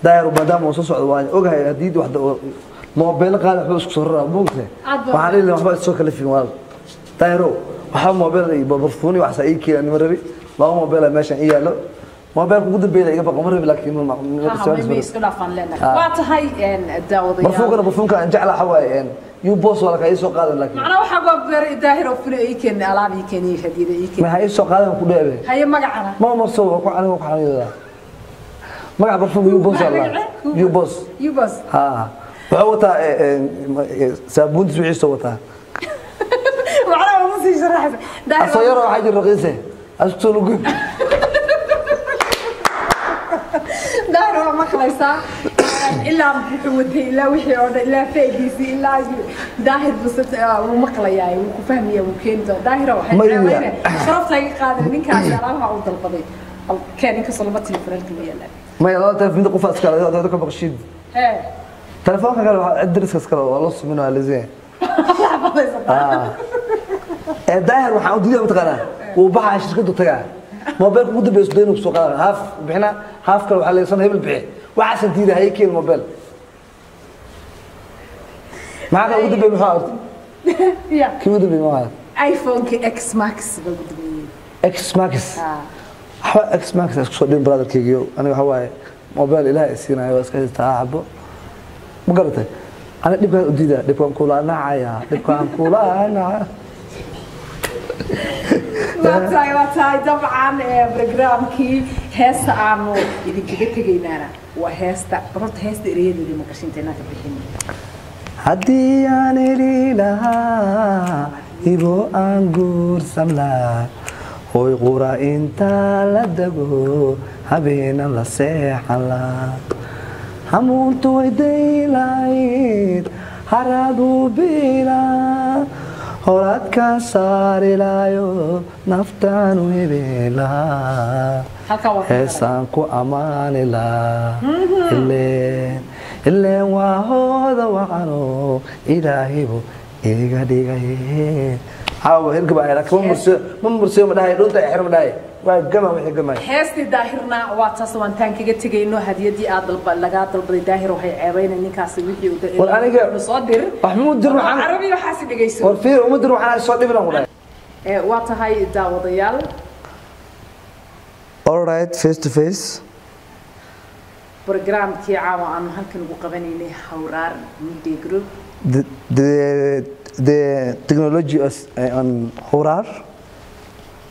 داير ومدام وصوص وأنا أوجه جديد واحدة موبايل قال حوس كسرة ممكن وحالي اللي محبط السوق اللي في والله دايرو وحال موبايل برفوني وحسايك أنا مربي ما هو موبايل ماشي إيه له موبايل قد بيلا يبقى مربي لكن ما يسكن فان لنا واتهاي إن داوديال برفونك أن جعل حواي إن يبوس ولا كأي سوق هذا لكن معنا وحاجة داهر وفلو يمكن ألعاب يمكن شديدة يمكن ما هي سوق هذا كله أبي هي مجعنا ما مرسو أنا وقعني ذا ما برفون يبوس الله يبوس ها وعوتا سابون تسوي صوتها معنا ما نسي شرح داهر أصيره حاجة رخيصة أشتغل قول داهر ما خلصا إلا محمودي إلا وحي أودا إلا فايديسي إلا داهر بس ومقلياي وفهمية وكين داهر وحي شرفت هاي قادر نين كان سلامها أو ضلبضي كان إنك صلبتي في الكلية ما يلا تلفون دقوا فاس كلا هذا كم بقشيد تلفونك قالوا أدرس كلا والله منه على زين داهر وحاول دنيا متقنة وبحث شركته تجاه موبايل مدة بيصدقونه بسوق هاف بحنا هاف كلا وحلا يصنع هبل بيع وعسى تيجي هاي كي الموبايل معك مدة بمحاولة كم مدة بمحاولة آيفون إكس ماكس إكس ماكس إكس ماكس أسكت برادر كيجيو أنا هواي موبايل إلهي سينا يواسك تعبه مقرته أنا دبكان أديده دبكان كولا نعيا دبكان كولا نعيا واتاي طبعا برنامجي هسه عامو اللي كده تجينا وهسه برضه هسه ريد اللي ما كشين تنا كبحين هدي يعني ليلها يبو أنجور سملا هوي قرا انت لدغو هبينا لسيحلا همون توي ديلايد هرادو بيلا هورات كساري لايو نفتان ويبيلا هسانكو أماني لا اللي واهوذا وعنو إلهيبو إيغا ديغا هاو هرقب على لك ما مرسي ما داهي دونتا يحرم داهي وجمع وحي جمع حيستي داهرنا واتسوان تانكي تجي إنه هديتي عدل لقات البدي داهر وهي عيبين إني كاسي وحي والأنا جا مصدر محمود درو عن عربي وحاسب جيسو ورفير ومدرو عن صوت ابن ولا واتهاي داوديال alright face to face برنامج كي عاو عن هلكن وقبني له حورار ميديا جروب the technology on Horar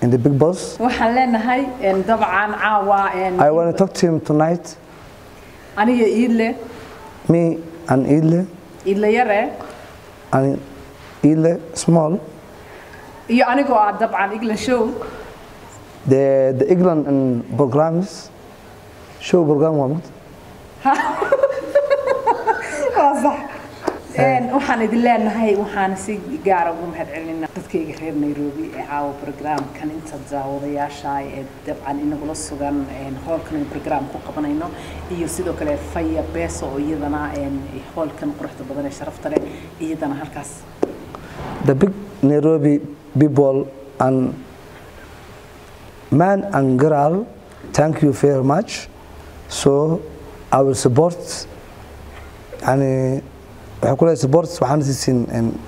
in the big boss. وحلنا هاي إن طبعا عوا إن I want to talk to him tonight. أنا يإله Me and Ile. إله يرى. And Ile small. يا أنا قاعد طبعا إله شو. The England and programs. Show program وامد. صح. إن وحنا دلنا هاي وحنا سي جارو ومهد علينا تذكير غير نيروبي عاو برنامج كان أنت تزاود يا شاي طبعا إنه قلص كان إن هول كان البرنامج كوكبنا إنه يصيدوا كله فيا بس ويدنا إن هول كان قرحت بدنا شرفت له يدنا هالكاس. The big Nairobi people and man and girl, thank you very much. So I will support and. وحكول supports وحنسين and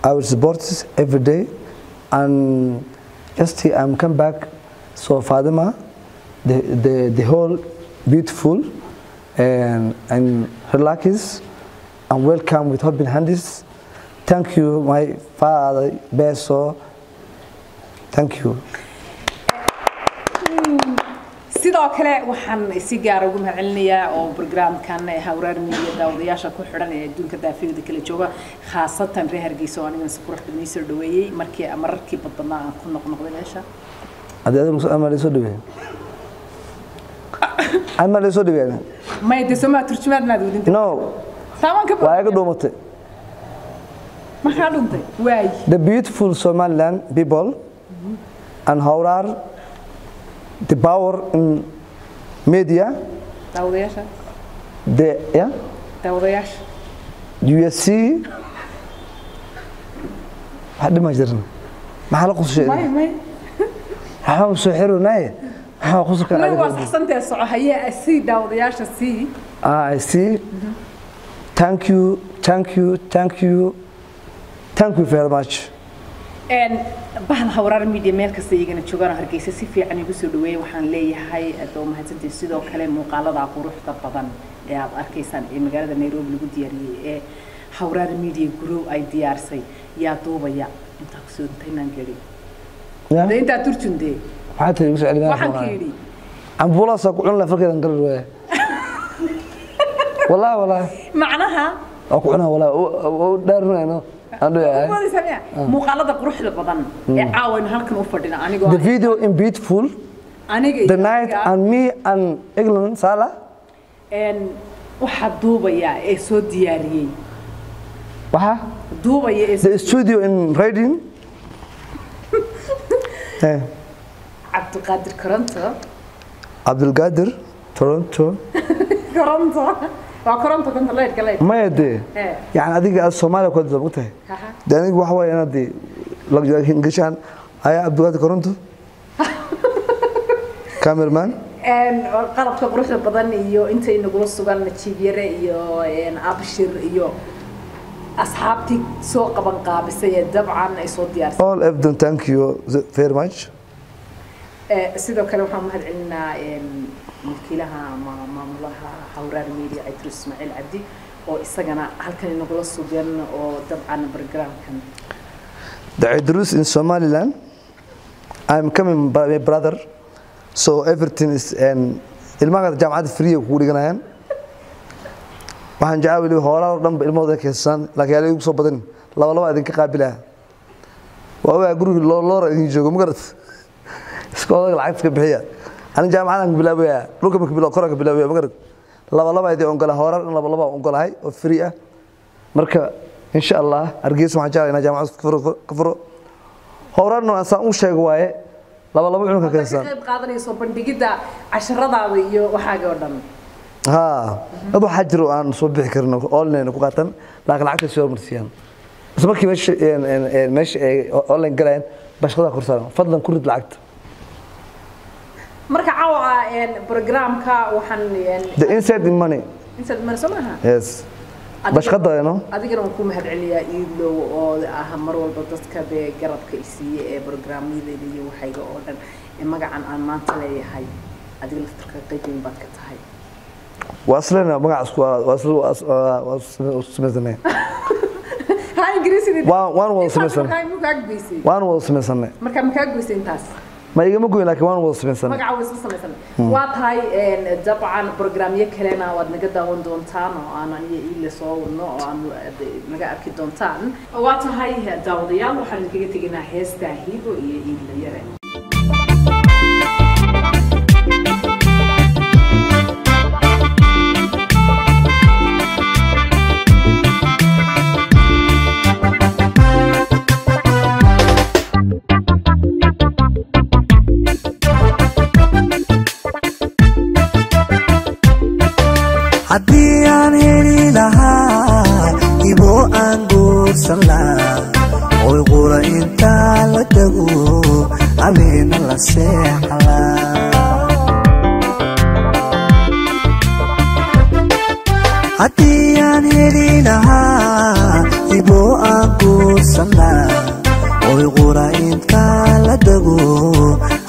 I will support every day and just I'm come back so Fatima the whole beautiful and her luckies and welcome with open hands. Thank you my father Beso. Thank you. sidoo kale waxaan si gaar ah ugu mahadcelinayaa oo barnaamijkan hawraar miidiya daawadayaasha ku xiran ee adduunka daafiyada kala jooga khaasatan reer Hargeysa oo aniga si qurux badan soo dhaweeyay markii badnaa aan ku noqnoqday meesha adiga amal soo dhaweeyay amal soo dhaweeyay ma idin soo ma turjumaad ma doodin no sawan ka waa iga dhoomatay ma xaluntay waay the beautiful Somaliland people and hawraar the power in media daawadayaasha daawadayaasha USC حد ما جرنا ما حلقوا شيء ما سحروا ناي ها قصك ما هو أحسنت الصعوة هي أسي داودياش أسي I see. Thank you very much. bahal hawraar media meel kasta iyagana joogaan hargeysa si fiican igu soo dhaweeyay waxaan leeyahay adoo mahadsantii sidoo kale muuqaalada quruxda badan ee aad arkaysaan ee magaalada Nairobi lagu diyaariyay ee hawraar media group ay diyaarsay yaa duubaya inta ku soo intaan gari inta turjunde waxaad igu soo celinaa waxaan kiri ambulance ku cun la farkeedan garar weey والله معناها أكو أنا ولا دارنا إنه مقالة قروح البضن عاون هالكن وفردنا أنا the video in beautiful the night and me and England سالة واحد دوبا يا إسود دياري واحد دوبا يا the studio in Reading عبد القادر كورنتو عبد القادر تورنتو كورنتو وكورنتو كنت لا يتكلم ما يدي يعني أديك الصومالي كنت زبطه ده أنا وحوي أنا دي لقى إنجليشان هيا عبد القادر كورنتو كاميرمان qalabka quruxda badan iyo inta inagu sugan Chibiere iyo Abshir iyo asxaabti soo qaban qaabisay dabcan ay soo diyaarsan all of them thank you very much sidoo kale waxaan mahad celinaa mulkiilaha maamulaha hawraar media Idris Ismail Abdi oo isagana halkan inagu sugan oo dabcan programkan the Idris in Somaliland I'm coming my brother so everything is ilmaha jaamacada free ku dhiganayaan waxaan jecelahay hoola oo dhan ilmooda keesan laakiin ay ugu soo badan laba idin ka qaabilaa waa guriga loo idin joogo ma garad iskoolada lacag ka bixiya aan jaamacadan bilaabaya dhulka ma bilaabo korka bilaabaya ma garad laba idin ongolahay hoola laba ongolahay oo free ah marka insha Allah argeys waxaan jecelahay jaamacada ka furo hooran oo aan u sheego waaye laba cunka keensan qayb qaadanayso bandhigida casharadaada iyo waxaaga oo dhan ha dad waxa jiro aan soo bixi karno online ku qaatan laakiin lacagta soo marsiyan isla markii meesha online galeen bashqada kursaan fadlan ku rid lacagta marka caawa programka waxaan the inside money samaha yes bashqada ino adigana waan ku mahad celiyaa iidlo oo ah mar walba dadka be garabka isiye ee programyada iyo waxayga oo dhan magacan aan maanta leeyahay adiga laftarka qaybin baad ka tahay waaslana magacaasku wasmeesnay ha ingiriisi waan wada sameeysan waan wada sameeysan marka ma ka goysay intaas ما يجمع قوي لكن وان وصل مثلا ما قاعد وصل مثلا واتهاي طبعا برنامج كلنا ودنا قد دونتان وانا اللي صورنا وانا ما قاعد أكيد دونتان واتهاي داوديال وحنا كي تجينا هستاهيل وإيه يرى haddii aan heli lahaa ibo aan guursan lahaa oy qura intaa la tago abeena la seexlaa haddii aan heli lahaa ibo aan guursan lahaa oy qura intaa la tago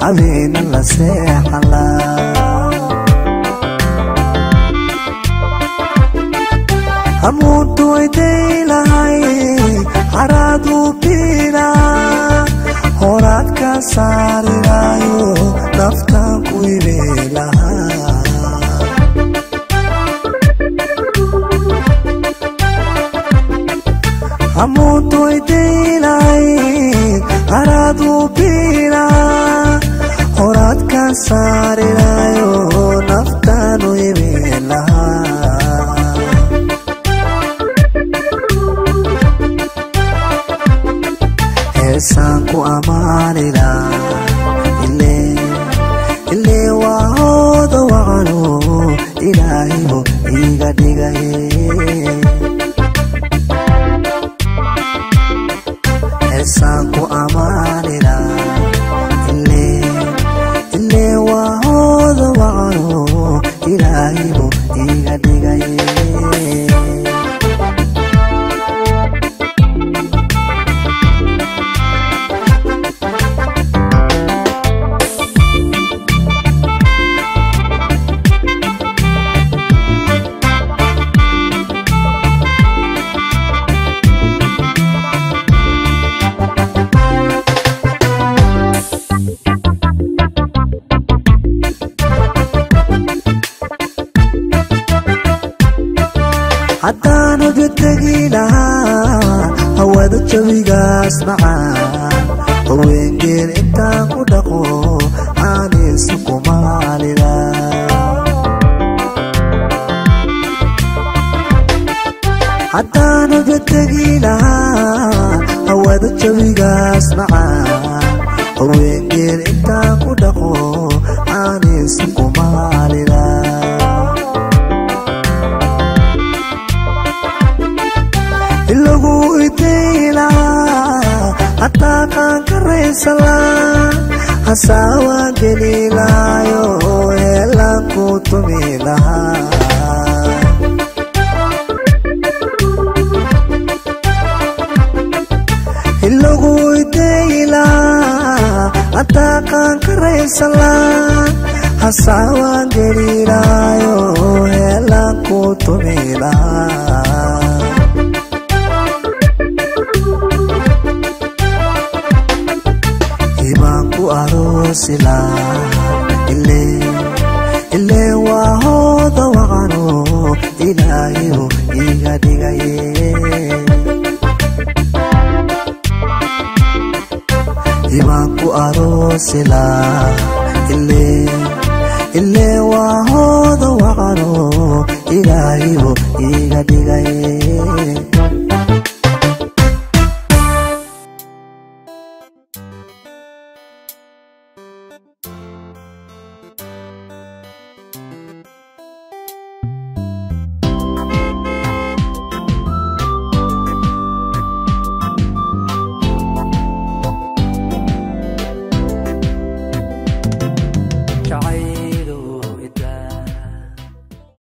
abeena la seexlaa amuntu ayday lahay haradu bina horaad ka saarinayo naftaan ku ibe lahaa amuntu ayday lahay haradu bina horaad ka saarinayo naftaan u ibe lahaa sanku amanila ile wa hodo wano ilahibo iga digaye sanku amanila ile wa ilaahibu iga dhigaye haddaan uga tegi lahaa hawada jawigaas macaan haweenkeen intaan ku dhaqo aanaysa kumaalida haddaan uga tegi lahaa hawada jawigaas macaan haweenkeen intaan ku dhaqo aanaysa kumaalida ilagu itayla hatta kan kareysala hasawa gelilayo ela kutumila ilagu itayla hatta kan kareysala hasawa gelilayo ela kutumila arosila ile wa hoda waqano ilaahibu iga dhigaye imanku arosila